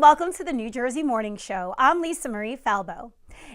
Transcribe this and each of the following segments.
welcome to the New Jersey Morning Show. I'm Lisa Marie Falbo.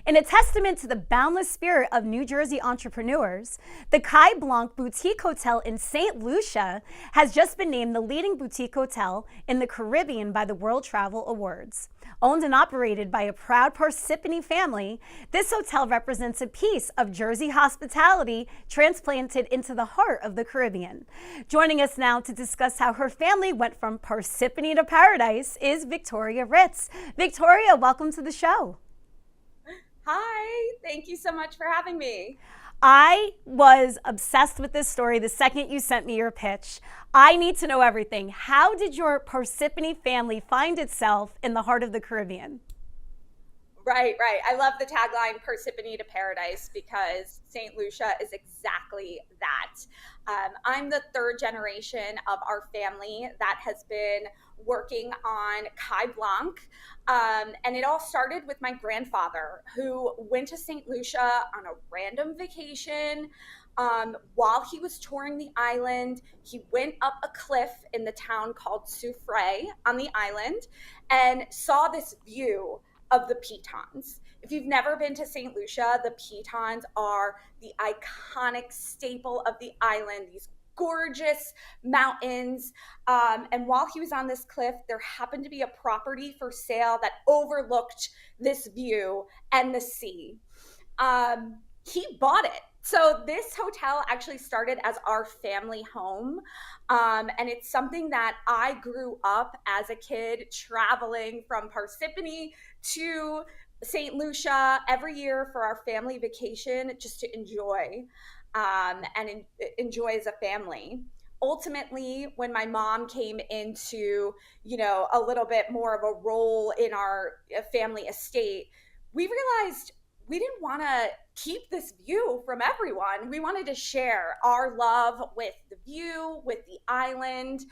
In a testament to the boundless spirit of New Jersey entrepreneurs, the Kai Blanc Boutique Hotel in St. Lucia has just been named the leading boutique hotel in the Caribbean by the World Travel Awards. Owned and operated by a proud Parsippany family, this hotel represents a piece of Jersey hospitality transplanted into the heart of the Caribbean. Joining us now to discuss how her family went from Parsippany to paradise is Victoria Ritz. Victoria, welcome to the show. Hi, thank you so much for having me. I was obsessed with this story the second you sent me your pitch. I need to know everything. How did your Parsippany family find itself in the heart of the Caribbean? Right. I love the tagline Parsippany to Paradise because St. Lucia is exactly that. I'm the third generation of our family that has been working on Kai Blanc. And it all started with my grandfather who went to St. Lucia on a random vacation. While he was touring the island, he went up a cliff in the town called Soufrière on the island and saw this view of the Pitons. If you've never been to St. Lucia, the Pitons are the iconic staple of the island, these gorgeous mountains. And while he was on this cliff, there happened to be a property for sale that overlooked this view and the sea. He bought it. So this hotel actually started as our family home. And it's something that I grew up as a kid traveling from Parsippany to St. Lucia every year for our family vacation just to enjoy and enjoy as a family. Ultimately, when my mom came into, a little bit more of a role in our family estate, we realized we didn't want to keep this view from everyone. We wanted to share our love with the view, with the island,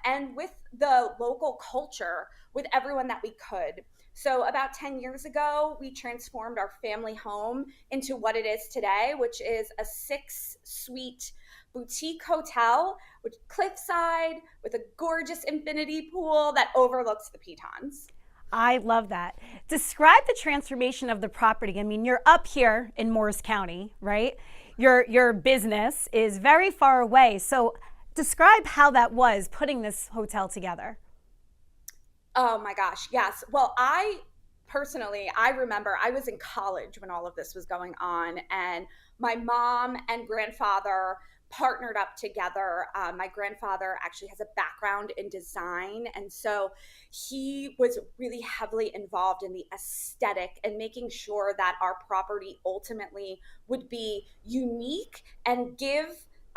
and with the local culture with everyone that we could. So about 10 years ago, we transformed our family home into what it is today, which is a 6-suite boutique hotel with cliffside, with a gorgeous infinity pool that overlooks the Pitons. I love that. Describe the transformation of the property. I mean, you're up here in Morris County, right? Your business is very far away. So describe how that was putting this hotel together. Oh my gosh, yes. Well, I remember I was in college when all of this was going on, and my mom and grandfather partnered up together. My grandfather actually has a background in design, and so he was really heavily involved in the aesthetic and making sure that our property ultimately would be unique and give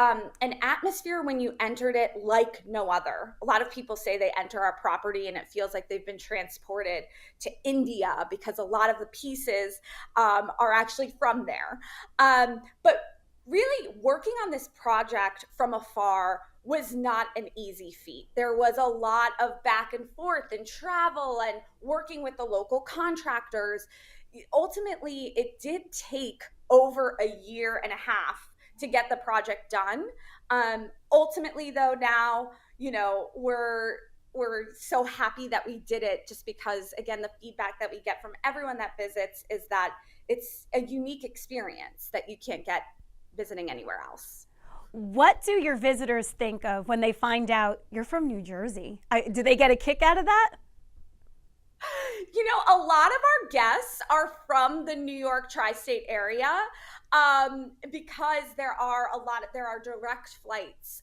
an atmosphere when you entered it like no other. A lot of people say they enter our property and it feels like they've been transported to India because a lot of the pieces are actually from there. But really working on this project from afar was not an easy feat. There was a lot of back and forth and travel and working with the local contractors. Ultimately, it did take over a year and a half to get the project done. Ultimately, though, now, we're so happy that we did it just because, again, the feedback that we get from everyone that visits is that it's a unique experience that you can't get visiting anywhere else. What do your visitors think of when they find out you're from New Jersey? Do they get a kick out of that? A lot of our guests are from the New York tri-state area because there are direct flights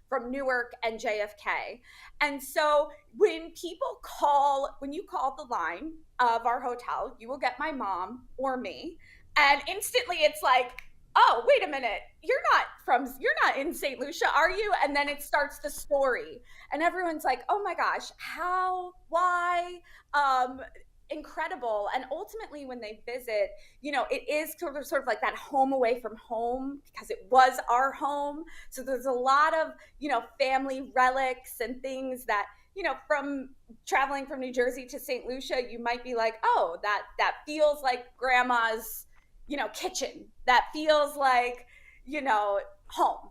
from Newark and JFK. And so when you call the line of our hotel, you will get my mom or me. And instantly it's like, oh, wait a minute, you're not in St. Lucia, are you? And then it starts the story. And everyone's like, oh my gosh, how, why? Incredible. And ultimately when they visit, it is sort of like that home away from home because it was our home. So there's a lot of, family relics and things that, from traveling from New Jersey to St. Lucia, you might be like, oh, that feels like grandma's, kitchen. That feels like, home.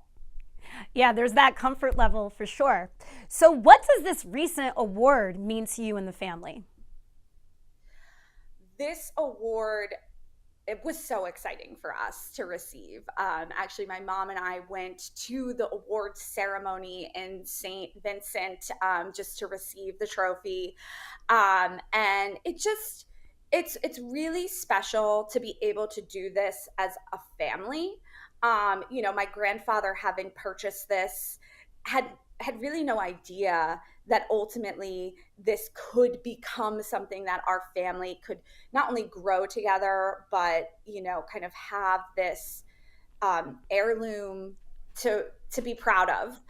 Yeah, there's that comfort level for sure. So, what does this recent award mean to you and the family? This award, it was so exciting for us to receive. Actually, my mom and I went to the awards ceremony in St. Vincent, just to receive the trophy, and it's really special to be able to do this as a family. My grandfather, having purchased this, had had really no idea that ultimately this could become something that our family could not only grow together, but kind of have this heirloom to be proud of.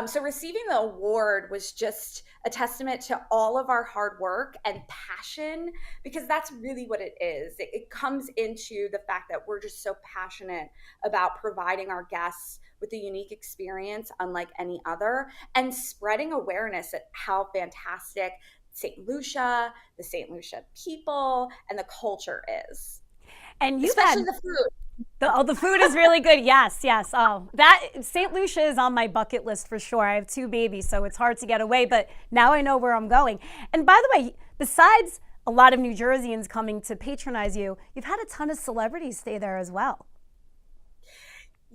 So receiving the award was just a testament to all of our hard work and passion, because that's really what it is. It comes into the fact that we're just so passionate about providing our guests with a unique experience unlike any other, and spreading awareness at how fantastic St. Lucia, the St. Lucia people, and the culture is. And you've Especially had the food. the food is really good. Yes, yes. Oh, that St. Lucia is on my bucket list for sure. I have two babies, so it's hard to get away, but now I know where I'm going. And by the way, besides a lot of New Jerseyans coming to patronize you, you've had a ton of celebrities stay there as well.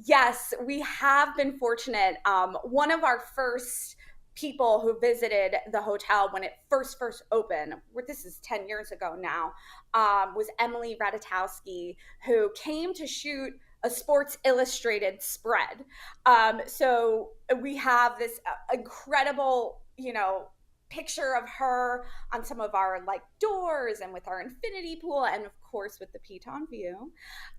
Yes, we have been fortunate. One of our first people who visited the hotel when it first opened, this is 10 years ago now, was Emily Ratajkowski, who came to shoot a Sports Illustrated spread. So we have this incredible, picture of her on some of our doors, and with our infinity pool, and of course with the Piton view.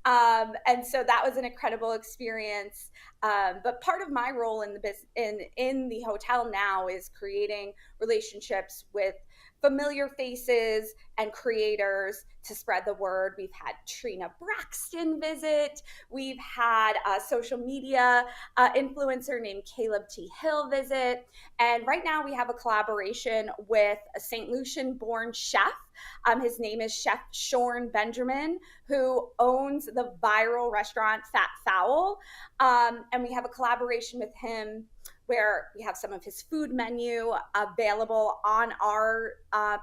And so that was an incredible experience. But part of my role in the hotel now is creating relationships with familiar faces and creators to spread the word. We've had Trina Braxton visit. We've had a social media influencer named Caleb T. Hill visit. And right now we have a collaboration with a St. Lucian-born chef. His name is Chef Shorn Benjamin, who owns the viral restaurant Fat Fowl. And we have a collaboration with him where we have some of his food menu available on our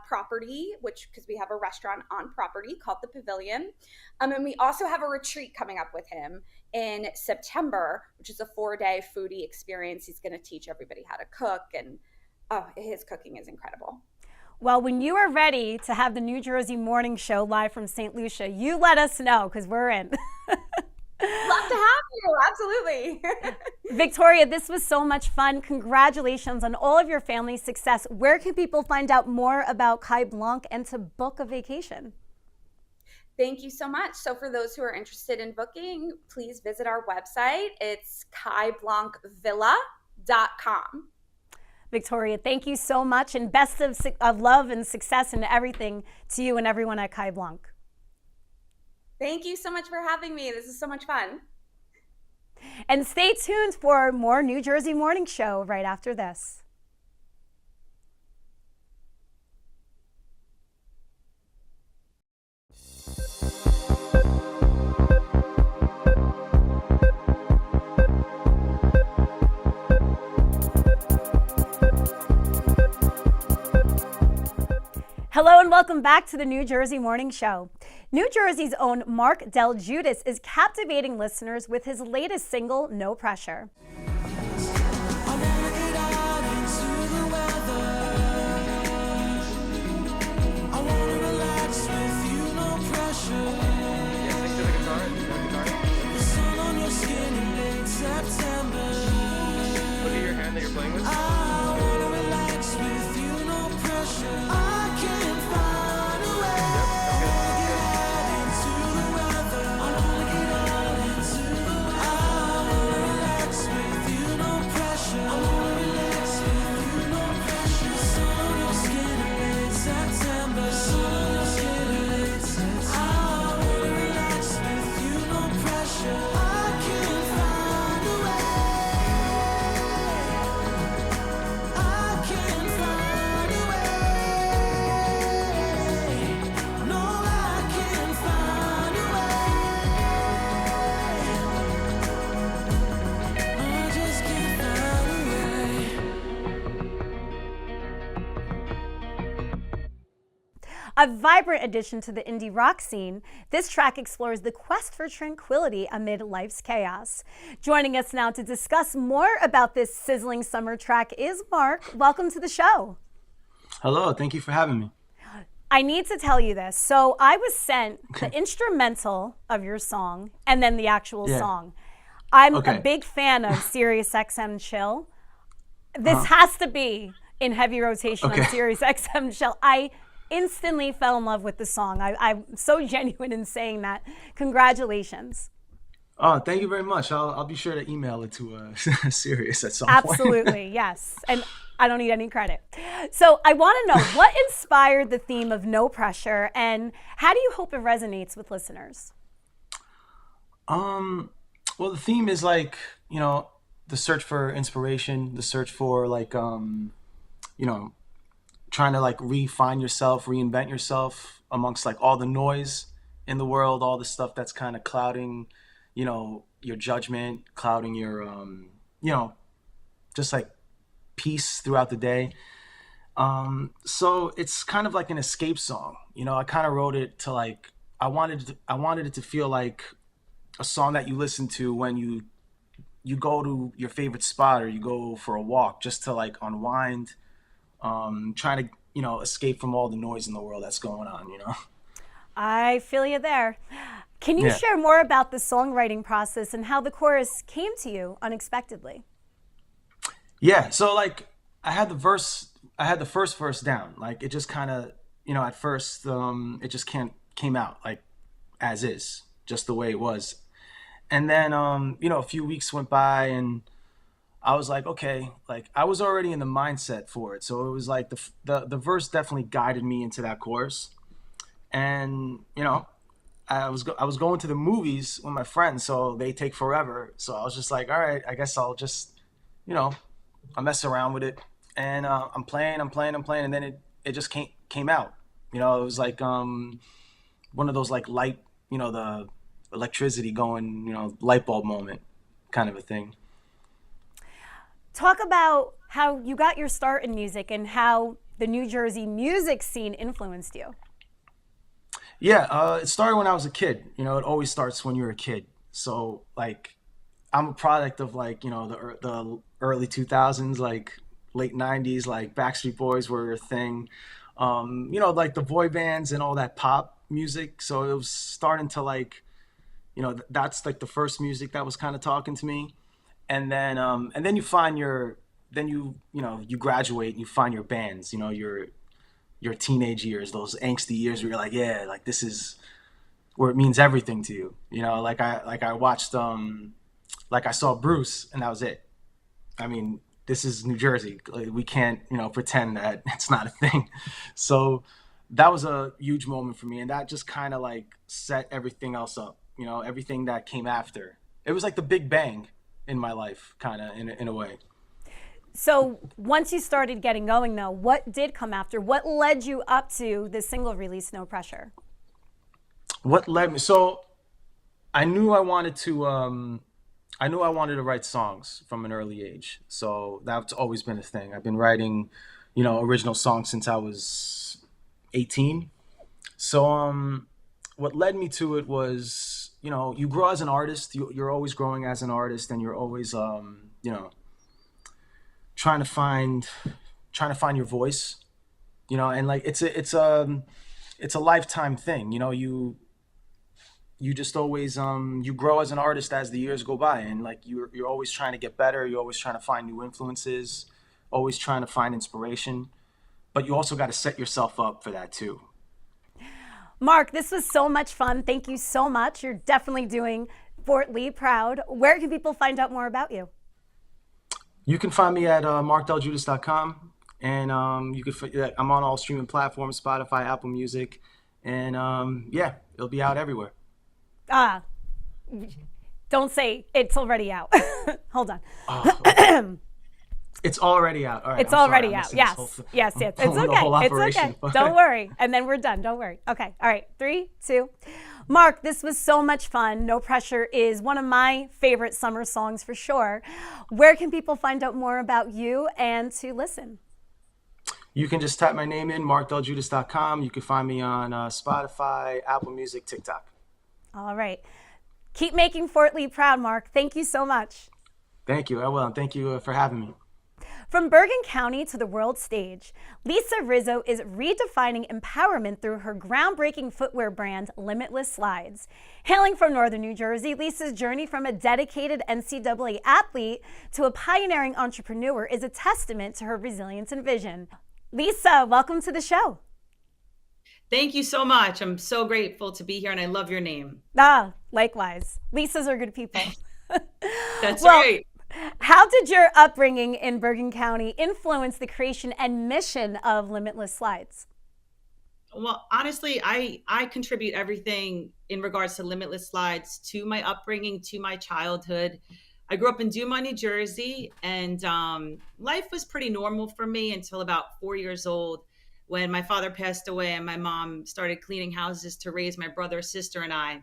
property, because we have a restaurant on property called The Pavilion. And we also have a retreat coming up with him in September, which is a 4-day foodie experience. He's going to teach everybody how to cook, and his cooking is incredible. Well, when you are ready to have the New Jersey Morning Show live from St. Lucia, you let us know, because we're in. Love to have you. Absolutely. Victoria, this was so much fun. Congratulations on all of your family's success. Where can people find out more about Kai Blanc and to book a vacation? Thank you so much. So for those who are interested in booking, please visit our website. It's kaiblancvilla.com. Victoria, thank you so much, and best of love and success and everything to you and everyone at Kai Blanc. Thank you so much for having me. This is so much fun. And stay tuned for more New Jersey Morning Show right after this. Hello and welcome back to the New Jersey Morning Show. New Jersey's own Mark Del Giudice is captivating listeners with his latest single, No Pressure. Look at your hand that you're playing with. With you. A vibrant addition to the indie rock scene, this track explores the quest for tranquility amid life's chaos. Joining us now to discuss more about this sizzling summer track is Mark. Welcome to the show. Hello, thank you for having me. I need to tell you this. So I was sent the instrumental of your song and then the actual song. I'm a big fan of SiriusXM Chill. This has to be in heavy rotation on SiriusXM Chill. I instantly fell in love with the song. I'm so genuine in saying that. Congratulations. Oh, thank you very much. I'll be sure to email it to Sirius at some point. Absolutely, yes. And I don't need any credit. So I want to know, what inspired the theme of No Pressure, and how do you hope it resonates with listeners? Well, the theme is like, the search for inspiration, the search for like, trying to like refine yourself, reinvent yourself amongst like all the noise in the world, all the stuff that's kind of clouding, your judgment, clouding your, just like peace throughout the day. So it's kind of like an escape song. I kind of wrote it to like, I wanted it to feel like a song that you listen to when you go to your favorite spot or you go for a walk just to like unwind, trying to, escape from all the noise in the world that's going on, I feel you there. Can you share more about the songwriting process and how the chorus came to you unexpectedly? Yeah, so like I had the first verse down. Like it just kind of, at first it just came out like as is, just the way it was. And then, a few weeks went by and I was like, okay, like I was already in the mindset for it. So it was like the verse definitely guided me into that chorus. And, I was going to the movies with my friends, so they take forever. So I was just like, all right, I guess I'll just, I mess around with it. And I'm playing, and then it just came out. It was like one of those like light, the electricity going, light bulb moment kind of a thing. Talk about how you got your start in music and how the New Jersey music scene influenced you. Yeah, it started when I was a kid. It always starts when you're a kid. So like, I'm a product of like, the early 2000s, like late 90s, like Backstreet Boys were a thing. Like the boy bands and all that pop music. So it was starting to like, that's like the first music that was kind of talking to me. And then you find you graduate and you find your bands, your teenage years, those angsty years where you're like, yeah, like this is where it means everything to you. Like I watched, like I saw Bruce and that was it. I mean, this is New Jersey. Like, we can't, pretend that it's not a thing. So that was a huge moment for me. And that just kind of like set everything else up, everything that came after. It was like the Big Bang in my life, kind of in a way. So once you started getting going, though, what did come after? What led you up to the single release, No Pressure? What led me? So I knew I wanted to write songs from an early age. So that's always been a thing. I've been writing, original songs since I was 18. So what led me to it was, you grow as an artist. You're always growing as an artist, and you're always, trying to find your voice, and like it's a lifetime thing. You just always you grow as an artist as the years go by, and like you're always trying to get better. You're always trying to find new influences, always trying to find inspiration, but you also got to set yourself up for that too. Mark, this was so much fun. Thank you so much. You're definitely doing Fort Lee proud. Where can people find out more about you? You can find me at markdeljudas.com, and I'm on all streaming platforms, Spotify, Apple Music, and it'll be out everywhere. Don't say it's already out. Hold on. Oh, it's already out. All right, it's already out. Yes. Yes. It's okay. It's okay. Don't worry. And then we're done. Don't worry. Okay. All right. 3, 2. Mark, this was so much fun. No Pressure is one of my favorite summer songs for sure. Where can people find out more about you and to listen? You can just type my name in, markdeljudas.com. You can find me on Spotify, Apple Music, TikTok. All right. Keep making Fort Lee proud, Mark. Thank you so much. Thank you. I will. And thank you for having me. From Bergen County to the world stage, Lisa Rizzo is redefining empowerment through her groundbreaking footwear brand, Limitless Slides. Hailing from northern New Jersey, Lisa's journey from a dedicated NCAA athlete to a pioneering entrepreneur is a testament to her resilience and vision. Lisa, welcome to the show. Thank you so much. I'm so grateful to be here, and I love your name. Likewise. Lisas are good people. That's Well, right. How did your upbringing in Bergen County influence the creation and mission of Limitless Slides? Well, honestly, I contribute everything in regards to Limitless Slides to my upbringing, to my childhood. I grew up in Dumont, New Jersey, and life was pretty normal for me until about 4 years old, when my father passed away and my mom started cleaning houses to raise my brother, sister, and I,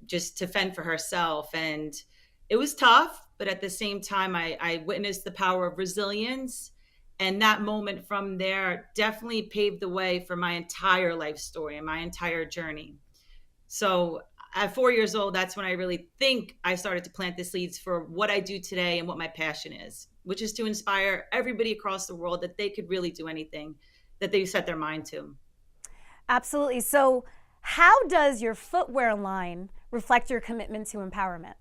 just to fend for herself. And it was tough, but at the same time, I witnessed the power of resilience. And that moment from there definitely paved the way for my entire life story and my entire journey. So at 4 years old, that's when I really think I started to plant the seeds for what I do today and what my passion is, which is to inspire everybody across the world that they could really do anything that they set their mind to. Absolutely. So, how does your footwear line reflect your commitment to empowerment?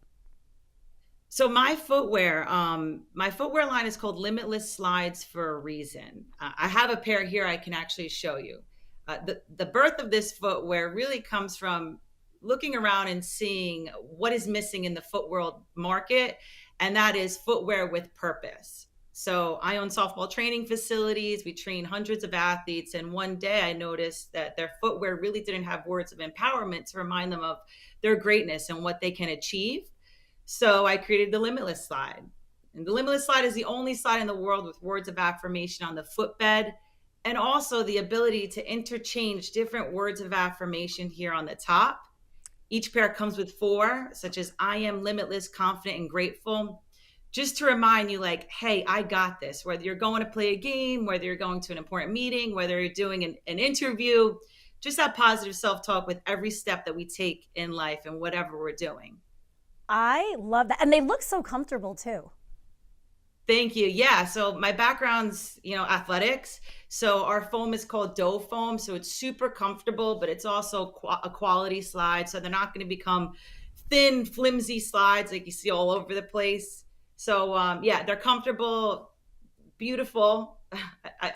So my footwear line is called Limitless Slides for a reason. I have a pair here I can actually show you. The birth of this footwear really comes from looking around and seeing what is missing in the footwear market, and that is footwear with purpose. So I own softball training facilities. We train hundreds of athletes. And one day I noticed that their footwear really didn't have words of empowerment to remind them of their greatness and what they can achieve. So I created the Limitless Slide. And the Limitless Slide is the only slide in the world with words of affirmation on the footbed, and also the ability to interchange different words of affirmation here on the top. Each pair comes with 4, such as I am limitless, confident, and grateful. Just to remind you, like, hey, I got this. Whether you're going to play a game, whether you're going to an important meeting, whether you're doing an interview, just that positive self-talk with every step that we take in life and whatever we're doing. I love that. And they look so comfortable too. Thank you. Yeah. So my background's, athletics. So our foam is called Doe foam. So it's super comfortable, but it's also a quality slide. So they're not going to become thin, flimsy slides like you see all over the place. So yeah, they're comfortable, beautiful.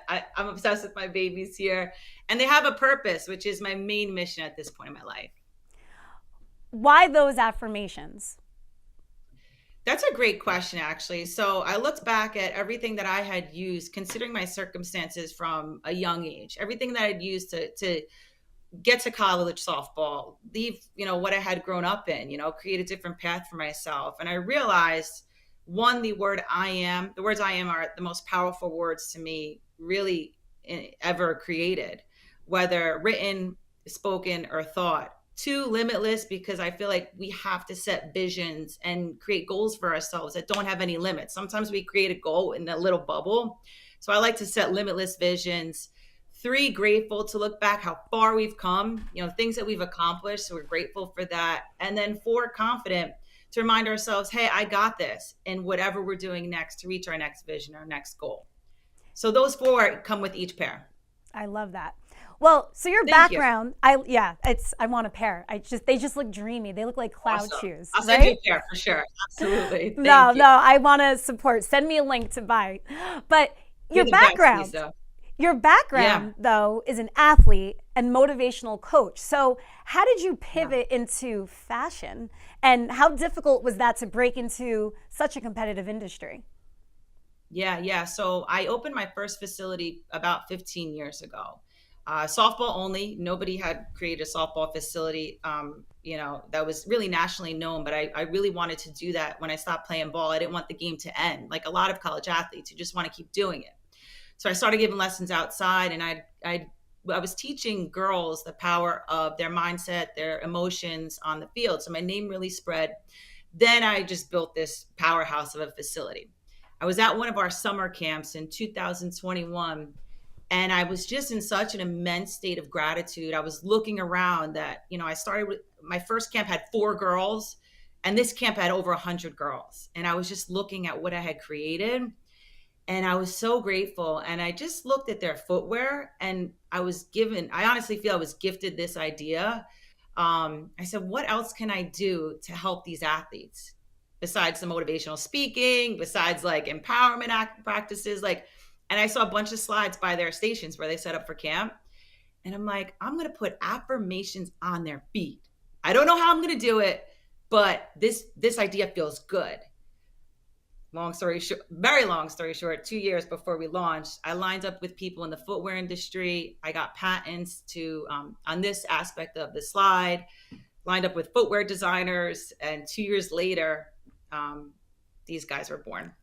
I'm obsessed with my babies here, and they have a purpose, which is my main mission at this point in my life. Why those affirmations? That's a great question, actually. So I looked back at everything that I had used, considering my circumstances from a young age, everything that I'd used to get to college softball, leave, what I had grown up in, create a different path for myself. And I realized, one, the words I am are the most powerful words to me really ever created, whether written, spoken, or thought. 2, limitless, because I feel like we have to set visions and create goals for ourselves that don't have any limits. Sometimes we create a goal in a little bubble. So I like to set limitless visions. 3, grateful, to look back how far we've come, things that we've accomplished. So we're grateful for that. And then 4, confident, to remind ourselves, hey, I got this in whatever we're doing next to reach our next vision, our next goal. So those 4 come with each pair. I love that. Well, so your Thank you. background, I want a pair. They just look dreamy. They look like cloud Awesome. shoes. I'll send you right? a pair for sure. Absolutely. Thank No, you. I want to support. Send me a link to buy. But You're your the best, background, Lisa. though, is an athlete and motivational coach. So how did you pivot into fashion, and how difficult was that to break into such a competitive industry? Yeah. So I opened my first facility about 15 years ago. Softball only. Nobody had created a softball facility, that was really nationally known. But I really wanted to do that when I stopped playing ball. I didn't want the game to end, like a lot of college athletes who just want to keep doing it. So I started giving lessons outside, and I was teaching girls the power of their mindset, their emotions on the field. So my name really spread. Then I just built this powerhouse of a facility. I was at one of our summer camps in 2021, And I was just in such an immense state of gratitude. I was looking around that, I started with my first camp had 4 girls, and this camp had over 100 girls. And I was just looking at what I had created. And I was so grateful. And I just looked at their footwear, and I honestly feel I was gifted this idea. I said, what else can I do to help these athletes besides the motivational speaking, besides like empowerment practices? And I saw a bunch of slides by their stations where they set up for camp. And I'm like, I'm going to put affirmations on their feet. I don't know how I'm going to do it, but this idea feels good. Long story short, very long story short, 2 years before we launched, I lined up with people in the footwear industry. I got patents on this aspect of the slide, lined up with footwear designers, and 2 years later, these guys were born.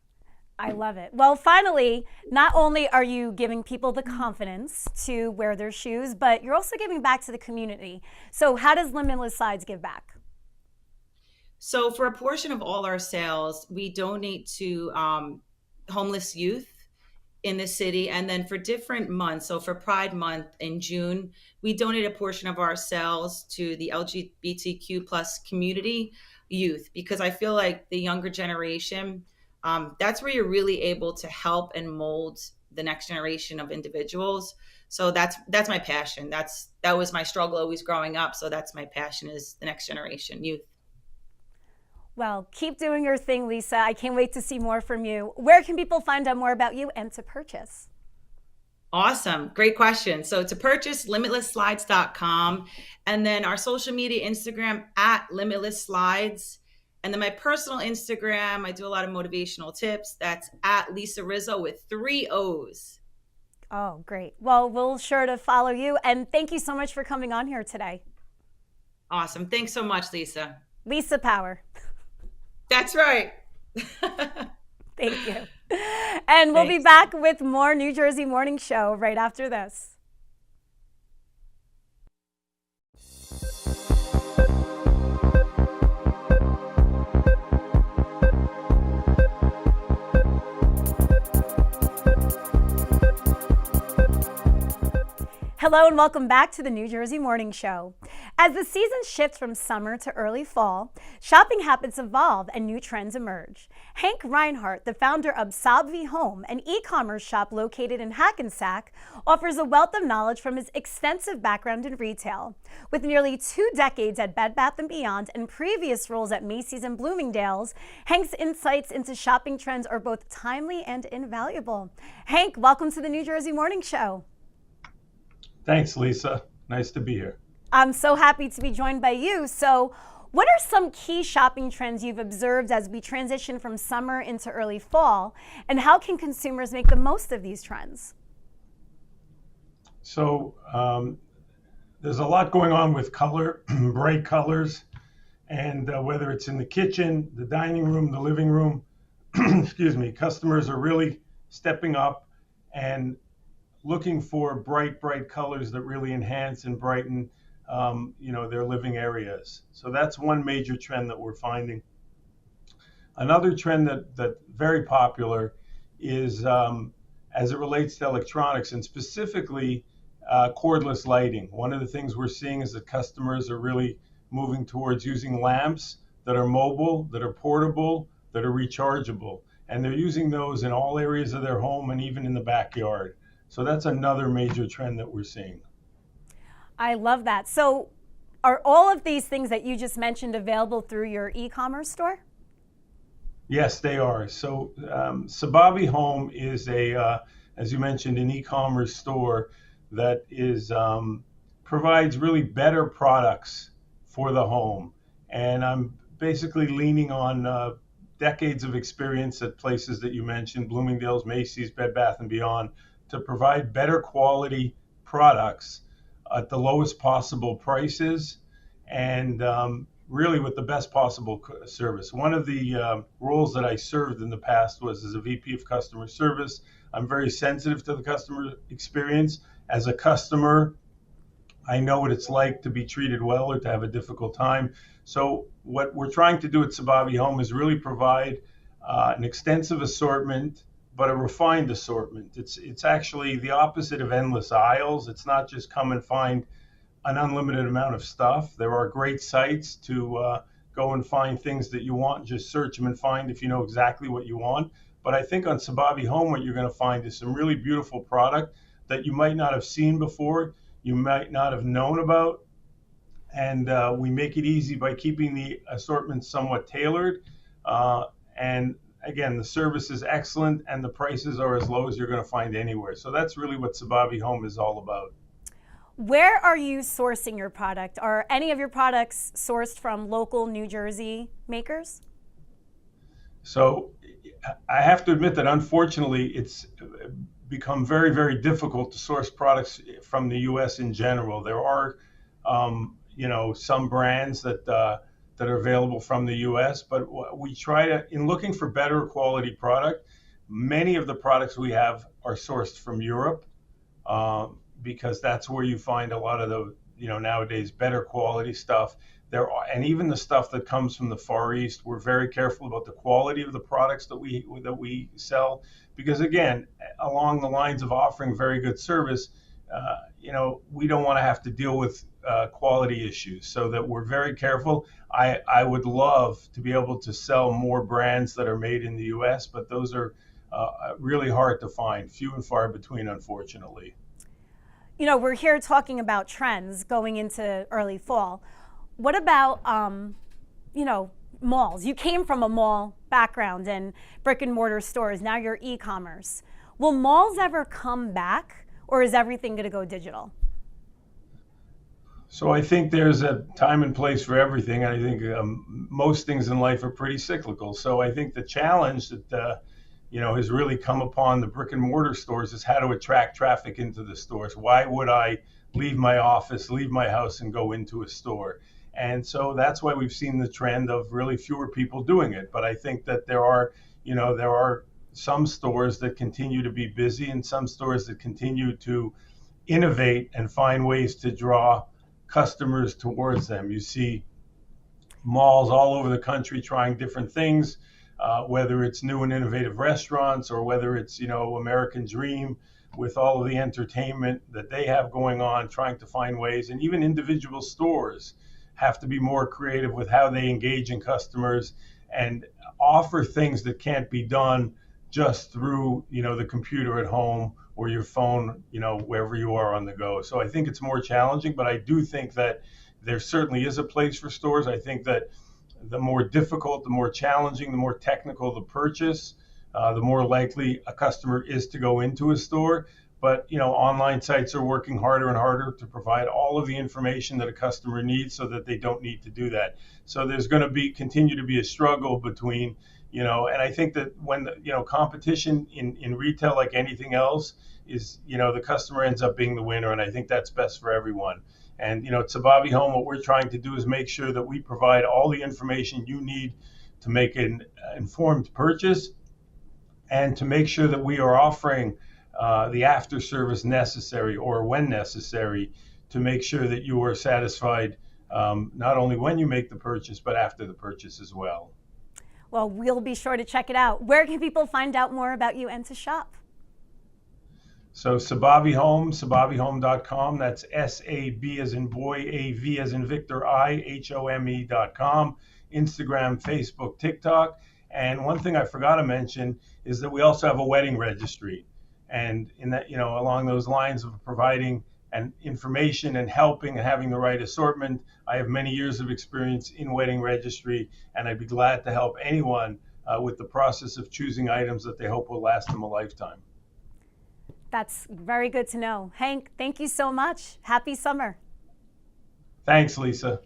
I love it. Well, finally, not only are you giving people the confidence to wear their shoes, but you're also giving back to the community. So how does Limitless Slides give back? So for a portion of all our sales, we donate to homeless youth in the city. And then for different months, so for Pride Month in June, we donate a portion of our sales to the LGBTQ plus community youth, because I feel like the younger generation, that's where you're really able to help and mold the next generation of individuals. So that's my passion. That was my struggle always growing up. So that's my passion, is the next generation youth. Well, keep doing your thing, Lisa. I can't wait to see more from you. Where can people find out more about you and to purchase? Awesome. Great question. So to purchase, limitlessslides.com, and then our social media, Instagram at Limitless Slides. And then my personal Instagram, I do a lot of motivational tips. That's at Lisa Rizzo with 3 O's. Oh, great. Well, we'll sure to follow you. And thank you so much for coming on here today. Awesome. Thanks so much, Lisa. Lisa Power. That's right. Thank you. And we'll be back with more New Jersey Morning Show right after this. Hello and welcome back to the New Jersey Morning Show. As the season shifts from summer to early fall, shopping habits evolve and new trends emerge. Hank Reinhardt, the founder of Sabvi Home, an e-commerce shop located in Hackensack, offers a wealth of knowledge from his extensive background in retail. With nearly 2 decades at Bed Bath & Beyond and previous roles at Macy's and Bloomingdale's, Hank's insights into shopping trends are both timely and invaluable. Hank, welcome to the New Jersey Morning Show. Thanks, Lisa. Nice to be here. I'm so happy to be joined by you. So, what are some key shopping trends you've observed as we transition from summer into early fall, and how can consumers make the most of these trends? So, there's a lot going on with color, bright colors, and whether it's in the kitchen, the dining room, the living room, excuse me, customers are really stepping up and looking for bright colors that really enhance and brighten, their living areas. So that's one major trend that we're finding. Another trend that very popular is as it relates to electronics, and specifically cordless lighting. One of the things we're seeing is that customers are really moving towards using lamps that are mobile, that are portable, that are rechargeable. And they're using those in all areas of their home and even in the backyard. So that's another major trend that we're seeing. I love that. So are all of these things that you just mentioned available through your e-commerce store? Yes, they are. So Sabvi Home is as you mentioned, an e-commerce store that is provides really better products for the home. And I'm basically leaning on decades of experience at places that you mentioned, Bloomingdale's, Macy's, Bed Bath & Beyond, to provide better quality products at the lowest possible prices and really with the best possible service. One of the roles that I served in the past was as a VP of customer service. I'm very sensitive to the customer experience. As a customer, I know what it's like to be treated well or to have a difficult time. So what we're trying to do at Sabvi Home is really provide an extensive assortment but a refined assortment. It's actually the opposite of endless aisles. It's not just come and find an unlimited amount of stuff. There are great sites to go and find things that you want. Just search them and find if you know exactly what you want. But I think on Sabavi Home, what you're going to find is some really beautiful product that you might not have seen before, you might not have known about. And we make it easy by keeping the assortment somewhat tailored. And again, the service is excellent and the prices are as low as you're going to find anywhere. So that's really what Sabavi Home is all about. Where are you sourcing your product? Are any of your products sourced from local New Jersey makers? So I have to admit that unfortunately it's become very, very difficult to source products from the U.S. in general. There are, some brands that are available from the U.S., but we try to, in looking for better quality product, many of the products we have are sourced from Europe because that's where you find a lot of the, nowadays better quality stuff. And even the stuff that comes from the Far East, we're very careful about the quality of the products that we sell, because again, along the lines of offering very good service, we don't want to have to deal with quality issues, so that we're very careful. I would love to be able to sell more brands that are made in the U.S., but those are really hard to find, few and far between, unfortunately. We're here talking about trends going into early fall. What about, malls? You came from a mall background and brick and mortar stores. Now you're e-commerce. Will malls ever come back, or is everything going to go digital? So I think there's a time and place for everything. I think most things in life are pretty cyclical. So I think the challenge that has really come upon the brick and mortar stores is how to attract traffic into the stores. Why would I leave my office, leave my house, and go into a store? And so that's why we've seen the trend of really fewer people doing it. But I think that there are some stores that continue to be busy and some stores that continue to innovate and find ways to draw customers towards them. You see malls all over the country trying different things, whether it's new and innovative restaurants or whether it's, American Dream with all of the entertainment that they have going on, trying to find ways. And even individual stores have to be more creative with how they engage in customers and offer things that can't be done just through, the computer at home or your phone, wherever you are on the go. So I think it's more challenging, but I do think that there certainly is a place for stores. I think that the more difficult, the more challenging, the more technical the purchase, the more likely a customer is to go into a store. But, online sites are working harder and harder to provide all of the information that a customer needs so that they don't need to do that. So there's going to continue to be a struggle between, and I think that when, competition in retail, like anything else, is, the customer ends up being the winner. And I think that's best for everyone. And, at Sabavi Home, what we're trying to do is make sure that we provide all the information you need to make an informed purchase and to make sure that we are offering the after service necessary or when necessary to make sure that you are satisfied not only when you make the purchase, but after the purchase as well. Well, we'll be sure to check it out. Where can people find out more about you and to shop? So Sabavi Home, sabavihome.com. That's SAB as in boy, AV as in Victor, IHOME.com. Instagram, Facebook, TikTok. And one thing I forgot to mention is that we also have a wedding registry. And in that, along those lines of providing information and helping and having the right assortment, I have many years of experience in wedding registry, and I'd be glad to help anyone with the process of choosing items that they hope will last them a lifetime. That's very good to know. Hank, thank you so much. Happy summer. Thanks, Lisa.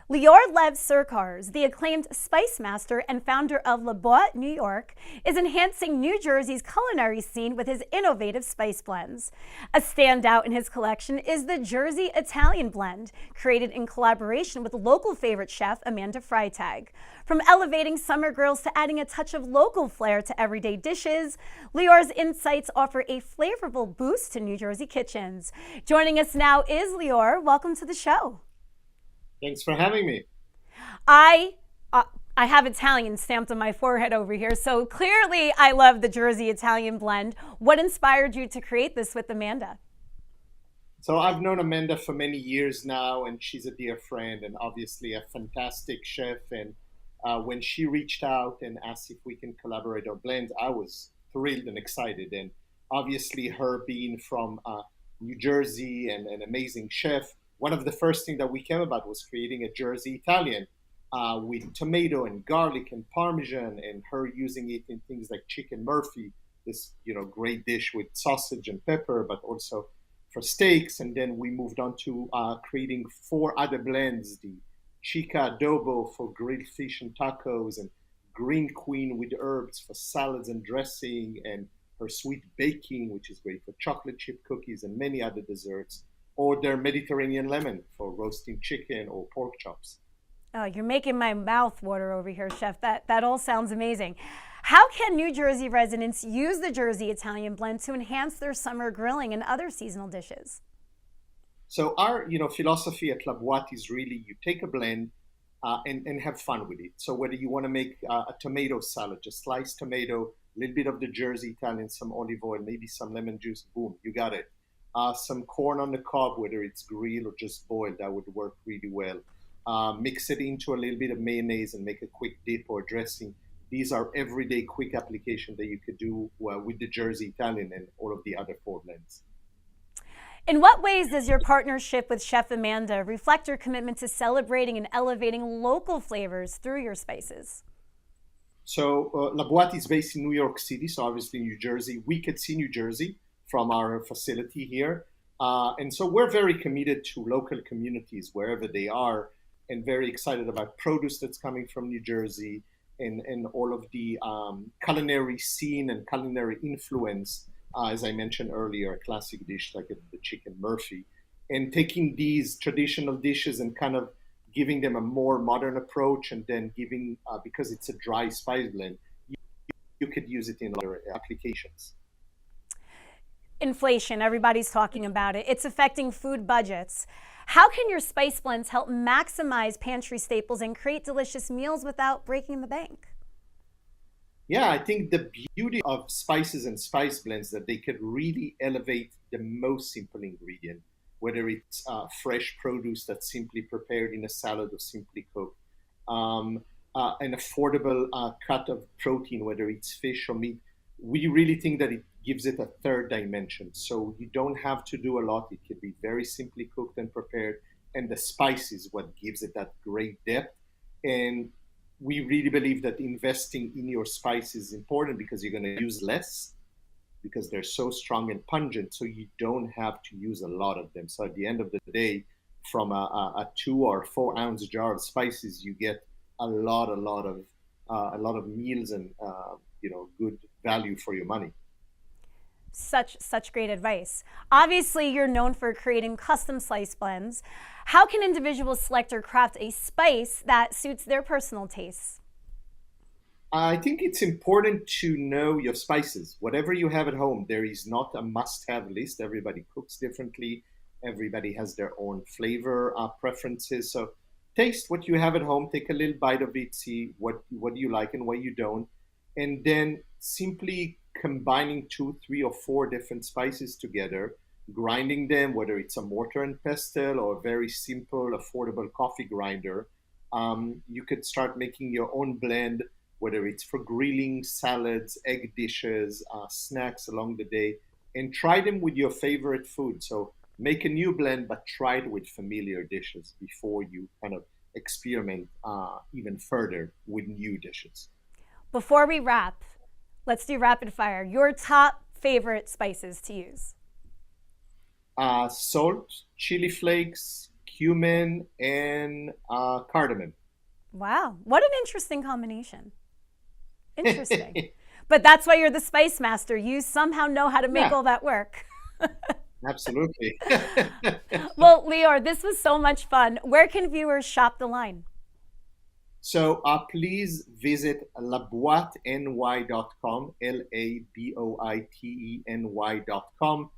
Lior Lev Surkars, the acclaimed spice master and founder of Le Bois, New York, is enhancing New Jersey's culinary scene with his innovative spice blends. A standout in his collection is the Jersey Italian blend, created in collaboration with local favorite chef Amanda Freitag. From elevating summer grills to adding a touch of local flair to everyday dishes, Lior's insights offer a flavorful boost to New Jersey kitchens. Joining us now is Lior. Welcome to the show. Thanks for having me. I I have Italian stamped on my forehead over here. So clearly I love the Jersey Italian blend. What inspired you to create this with Amanda? So I've known Amanda for many years now, and she's a dear friend and obviously a fantastic chef. And when she reached out and asked if we can collaborate on blends, I was thrilled and excited. And obviously, her being from New Jersey and an amazing chef, one of the first things that we came about was creating a Jersey Italian with tomato and garlic and Parmesan, and her using it in things like chicken Murphy, this great dish with sausage and pepper, but also for steaks. And then we moved on to creating 4 other blends: the chica adobo for grilled fish and tacos, and green queen with herbs for salads and dressing, and her sweet baking, which is great for chocolate chip cookies and many other desserts, or their Mediterranean lemon for roasting chicken or pork chops. Oh, you're making my mouth water over here, Chef. That all sounds amazing. How can New Jersey residents use the Jersey Italian blend to enhance their summer grilling and other seasonal dishes? So our philosophy at La Boite is really you take a blend and have fun with it. So whether you want to make a tomato salad, just sliced tomato, a little bit of the Jersey Italian, some olive oil, maybe some lemon juice, boom, you got it. Some corn on the cob, whether it's grilled or just boiled, that would work really well. Mix it into a little bit of mayonnaise and make a quick dip or dressing. These are everyday quick application that you could do with the Jersey Italian and all of the other 4 blends. In what ways does your partnership with Chef Amanda reflect your commitment to celebrating and elevating local flavors through your spices? So La Boite is based in New York City, so obviously New Jersey. We could see New Jersey from our facility here. And so we're very committed to local communities wherever they are, and very excited about produce that's coming from New Jersey and all of the culinary scene and culinary influence. As I mentioned earlier, a classic dish like the chicken Murphy, and taking these traditional dishes and kind of giving them a more modern approach, and then giving, because it's a dry spice blend, you could use it in other applications. Inflation, everybody's talking about it. It's affecting food budgets. How can your spice blends help maximize pantry staples and create delicious meals without breaking the bank? Yeah, I think the beauty of spices and spice blends that they could really elevate the most simple ingredient, whether it's fresh produce that's simply prepared in a salad or simply cooked, an affordable cut of protein, whether it's fish or meat. We really think that it gives it a third dimension. So you don't have to do a lot. It can be very simply cooked and prepared. And the spice is what gives it that great depth. And we really believe that investing in your spice is important because you're going to use less, because they're so strong and pungent. So you don't have to use a lot of them. So at the end of the day, from a 2 or 4 ounce jar of spices, you get a lot of meals and good value for your money. Such great advice. Obviously, you're known for creating custom spice blends. How can individuals select or craft a spice that suits their personal tastes? I think it's important to know your spices. Whatever you have at home, there is not a must-have list. Everybody cooks differently. Everybody has their own flavor preferences. So taste what you have at home, take a little bite of it, see what you like and what you don't, and then simply combining 2, 3, or 4 different spices together, grinding them, whether it's a mortar and pestle or a very simple, affordable coffee grinder. You could start making your own blend, whether it's for grilling, salads, egg dishes, snacks along the day, and try them with your favorite food. So make a new blend, but try it with familiar dishes before you kind of experiment even further with new dishes. Before we wrap, let's do rapid fire. Your top favorite spices to use? Salt, chili flakes, cumin, and cardamom. Wow, what an interesting combination. Interesting. But that's why you're the spice master. You somehow know how to make all that work. Absolutely. Well, Lior, this was so much fun. Where can viewers shop the line? So please visit laboiteny.com, laboiteny.com.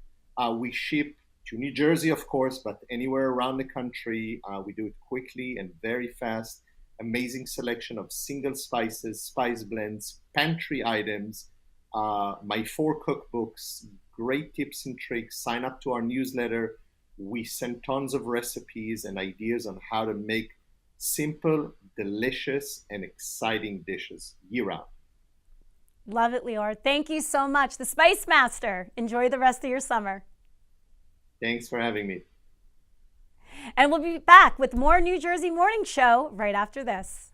We ship to New Jersey, of course, but anywhere around the country. We do it quickly and very fast. amazing selection of single spices, spice blends, pantry items, my 4 cookbooks, great tips and tricks. Sign up to our newsletter. We send tons of recipes and ideas on how to make simple, delicious, and exciting dishes year round. Love it, Lior. Thank you so much. The Spice Master. Enjoy the rest of your summer. Thanks for having me. And we'll be back with more New Jersey Morning Show right after this.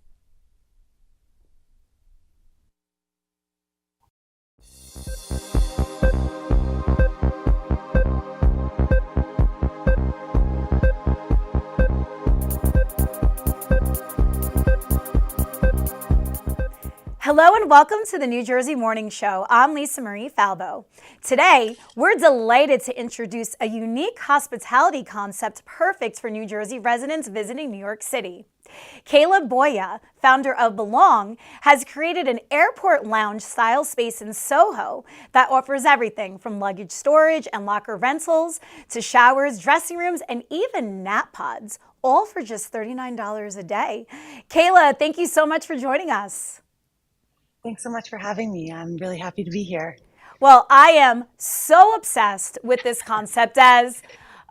Hello and welcome to the New Jersey Morning Show. I'm Lisa Marie Falbo. Today, we're delighted to introduce a unique hospitality concept perfect for New Jersey residents visiting New York City. Kayla Boya, founder of Belong, has created an airport lounge style space in Soho that offers everything from luggage storage and locker rentals to showers, dressing rooms, and even nap pods, all for just $39 a day. Kayla, thank you so much for joining us. Thanks so much for having me. I'm really happy to be here. Well, I am so obsessed with this concept as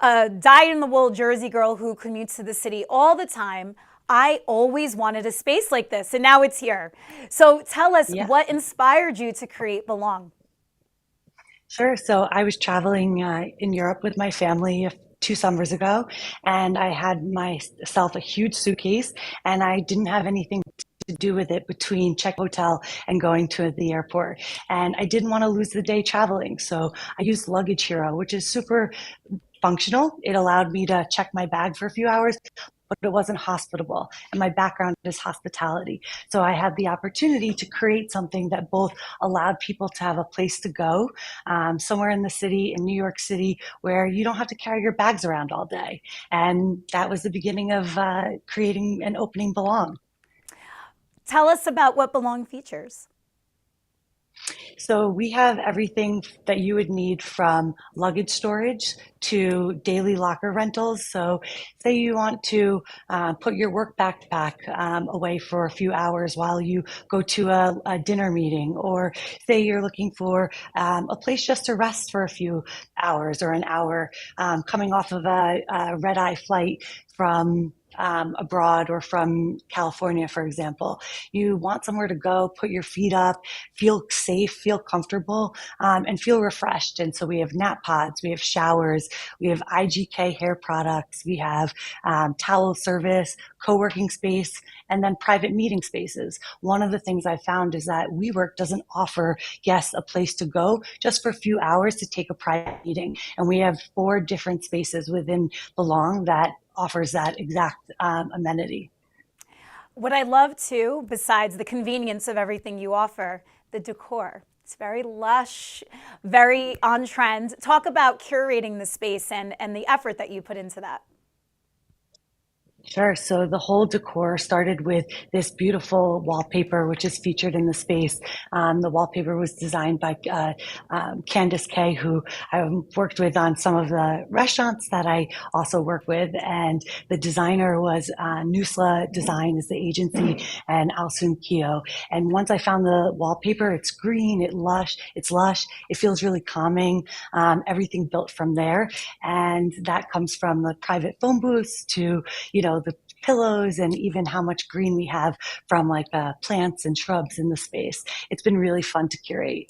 a dyed-in-the-wool Jersey girl who commutes to the city all the time. I always wanted a space like this, and now it's here. So tell us, what inspired you to create Belong? Sure. So I was traveling in Europe with my family 2 summers ago, and I had myself a huge suitcase, and I didn't have anything to do with it between check hotel and going to the airport. And I didn't want to lose the day traveling. So I used Luggage Hero, which is super functional. It allowed me to check my bag for a few hours, but it wasn't hospitable. And my background is hospitality. So I had the opportunity to create something that both allowed people to have a place to go somewhere in the city, in New York City, where you don't have to carry your bags around all day. And that was the beginning of creating and opening Belong. Tell us about what Belong features. So we have everything that you would need from luggage storage to daily locker rentals. So say you want to put your work backpack away for a few hours while you go to a dinner meeting, or say you're looking for a place just to rest for a few hours or an hour coming off of a red-eye flight from abroad or from California, for example. You want somewhere to go, put your feet up, feel safe, feel comfortable, and feel refreshed. And so we have nap pods, we have showers, we have IGK hair products, we have towel service, co-working space, and then private meeting spaces. One of the things I found is that WeWork doesn't offer guests a place to go just for a few hours to take a private meeting. And we have 4 different spaces within Belong that offers that exact amenity. What I love too, besides the convenience of everything you offer, the decor. It's very lush, very on trend. Talk about curating the space and the effort that you put into that. Sure. So the whole decor started with this beautiful wallpaper, which is featured in the space. The wallpaper was designed by Candace Kay, who I worked with on some of the restaurants that I also work with. And the designer was Nusla Design is the agency, and Alsun Kyo. And once I found the wallpaper, it's green, it's lush, it feels really calming. Everything built from there. And that comes from the private phone booths to, the pillows, and even how much green we have from plants and shrubs in the space. It's been really fun to curate.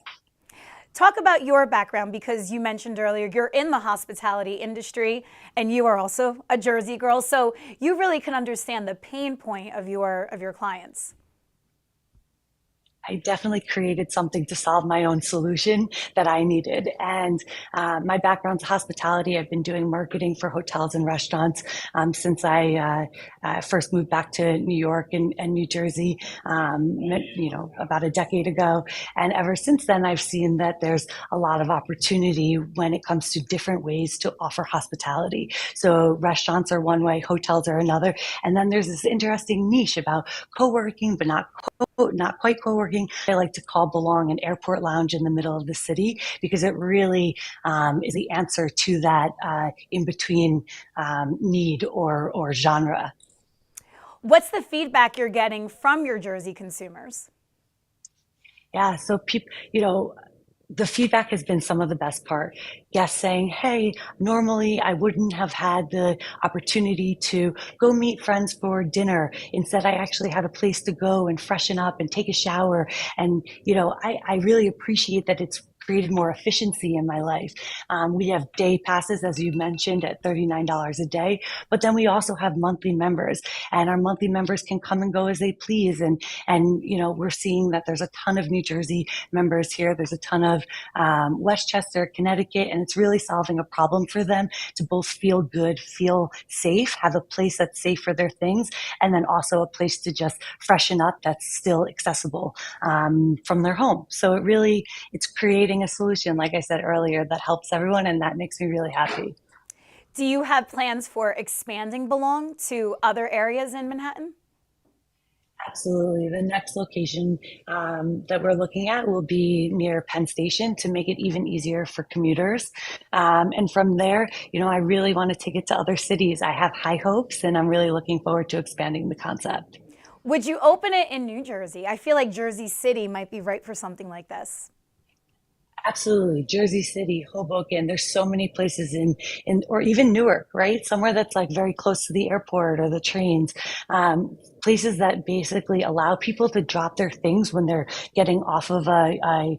Talk about your background, because you mentioned earlier you're in the hospitality industry and you are also a Jersey girl, so you really can understand the pain point of your clients. I definitely created something to solve my own solution that I needed. And my background's hospitality. I've been doing marketing for hotels and restaurants since I first moved back to New York and New Jersey, about a decade ago. And ever since then, I've seen that there's a lot of opportunity when it comes to different ways to offer hospitality. So restaurants are one way, hotels are another. And then there's this interesting niche about co-working, but not quite co-working. I like to call Belong an airport lounge in the middle of the city, because it really is the answer to that in-between need or genre. What's the feedback you're getting from your Jersey consumers? Yeah, so people, the feedback has been some of the best part. Guests saying, hey, normally I wouldn't have had the opportunity to go meet friends for dinner. Instead, I actually had a place to go and freshen up and take a shower. And, I really appreciate that it's created more efficiency in my life. We have day passes, as you mentioned, at $39 a day, but then we also have monthly members, and our monthly members can come and go as they please. And we're seeing that there's a ton of New Jersey members here. There's a ton of Westchester, Connecticut, and it's really solving a problem for them to both feel good, feel safe, have a place that's safe for their things, and then also a place to just freshen up that's still accessible from their home. So it's creating a solution, like I said earlier, that helps everyone, and that makes me really happy. Do you have plans for expanding Belong to other areas in Manhattan? Absolutely. The next location that we're looking at will be near Penn Station to make it even easier for commuters. And from there, I really want to take it to other cities. I have high hopes, and I'm really looking forward to expanding the concept. Would you open it in New Jersey? I feel like Jersey City might be right for something like this. Absolutely. Jersey City, Hoboken, there's so many places or even Newark, right? Somewhere that's like very close to the airport or the trains. Places that basically allow people to drop their things when they're getting off of a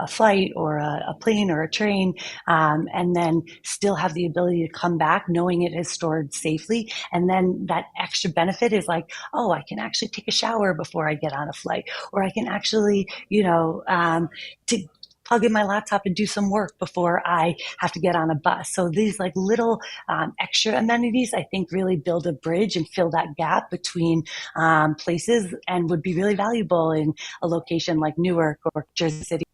flight or a plane or a train, and then still have the ability to come back knowing it is stored safely. And then that extra benefit is like, oh, I can actually take a shower before I get on a flight, or I can actually, to plug in my laptop and do some work before I have to get on a bus. So these like little extra amenities, I think, really build a bridge and fill that gap between places, and would be really valuable in a location like Newark or Jersey City.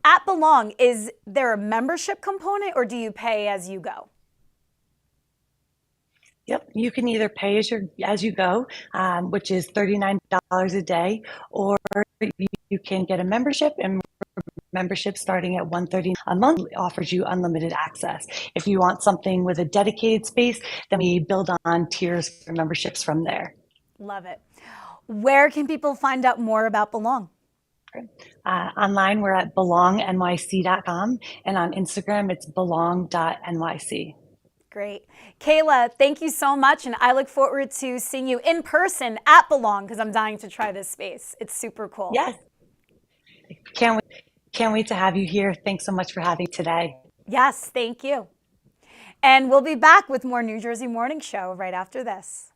At Belong, is there a membership component, or do you pay as you go? Yep, you can either pay as you go, which is $39 a day, or you can get a membership, and membership starting at $130 a month offers you unlimited access. If you want something with a dedicated space, then we build on tiers for memberships from there. Love it. Where can people find out more about Belong? Online, we're at belongnyc.com, and on Instagram, it's belong.nyc. Great. Kayla, thank you so much, and I look forward to seeing you in person at Belong, because I'm dying to try this space. It's super cool. Yes. Can't wait to have you here. Thanks so much for having me today. Yes, thank you. And we'll be back with more New Jersey Morning Show right after this.